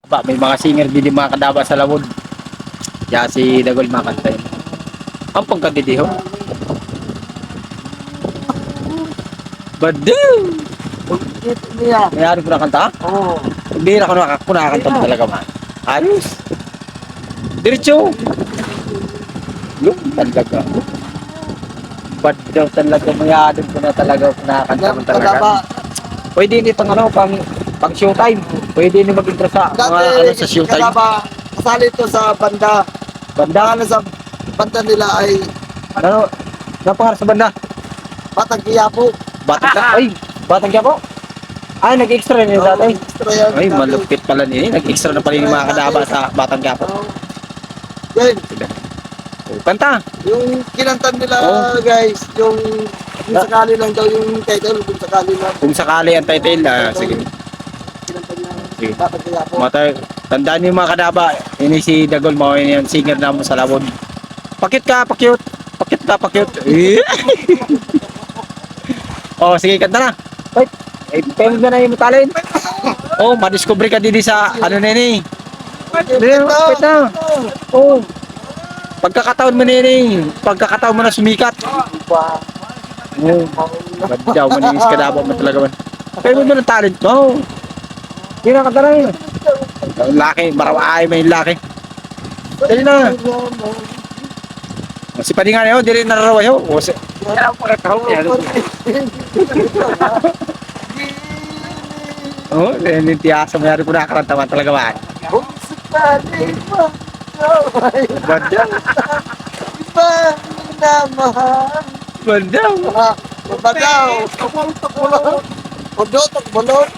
Ba, may mga singer din yung mga kadaba sa lawod. Kaya si Dagol makanta yun. Ang pagkadidiho. Badu! Pagkit niya. Mayari ko na kanta? Oo. Bira ko nakakanta mo talaga man. Ayos. Diretso. Yung talaga. Bad daw talaga mayari ko na talaga nakakanta mo talaga. Kadaba. Pwede hindi pang pang showtime. Pwede hindi mag-intro sa mga Dati, sa showtime. kadaba, kasali ito sa banda. Banda. Ano sa banda nila ay Ano? Napangar sa banda. Batang Quiapo. Batang ka. Ay, batang ka po. Ay, nag-extra niyo dati. Extra yan. Ay, dati. malupit pala niya. Nag-extra na pala yung mga kadaba sa batang ka po. Oo. Yan, Kanta. yung kinantan nila Oo. guys, yung kung sakali lang daw yung title, kung sakali lang. Kung sakali ang title, sige. Kinantan niya, Sige. Batang Quiapo. Tandaan niyo mga kadaba. Ini si Dagol mo yung singer namin sa Lawon. Pakit ka, pakyut. Pakit ka, pakyut. Oh, sige, kanta na. Wait. Eh, pwede na yung talent. Oh, madiscover ka din sa ano na ini. Wait na. Oh. Pagkakataon mo nini, pagkakataon mo na sumikat. Wow. Oh, badyaw mo ninis kadaba mo talaga man. Pero mo ng talent mo. Hindi na kanta na yun. Laki, marawaay may laki. Dali na. Si Padi nga yun, dili nararaway ho. O, Kaya pa ikaw yan. oh, hindi tiyasa mayari ko nakarantaman talaga ba? Kung sakali mo, Badyaw. iba minamahal. Badyaw. Baba daw. Udot, bulot.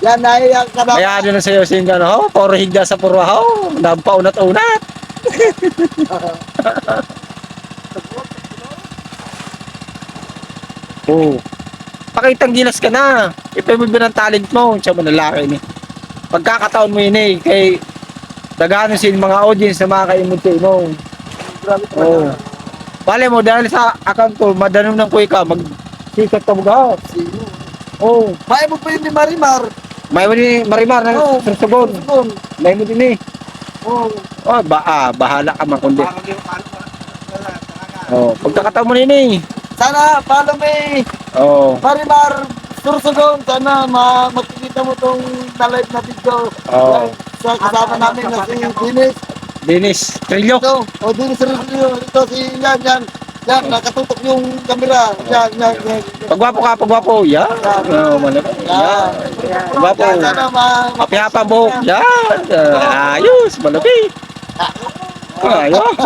Yan, naiyak ka na. Kaya ano na sa'yo singa no, ho, puro higda sa purwa ho. Nampaunat-unat. Oh. Pakitang gilas ka na. Ipay mo ng talent mo. Siya mo lalaki ni. Pagkakataon mo yun eh. Kay dagano sin mga audience na mga kaimunti mo. Grabe ka Oh. na. Bale mo dahil sa account ko, madanong ng kuy ka, magsikat ka mga. Sino? Oh. May mo pa yun ni Marimar. May mo ni Marimar Oo. na sursugon. Sugon. May mo din eh. Oh. Oh, bahala ka man kundi. Oh, pagkakataon mo yun eh. Sana, follow me. Oh. Marimar Sursugon. Sana makikita mo tong na-live na video. Oo. Sa kasama namin na si Dinis. Dennis Trillo. Ito. O, Dinis Rizzo. Ito si yan, yan. Yan, nakatutok yung camera. Yan, yan, yan. Pagwapo ka, pagwapo. Yan. Oh, malaki. Yan. Pagwapo. Yan, sana Mapihapa ang buhok. Yan. Ayos. Malaki. Ayos.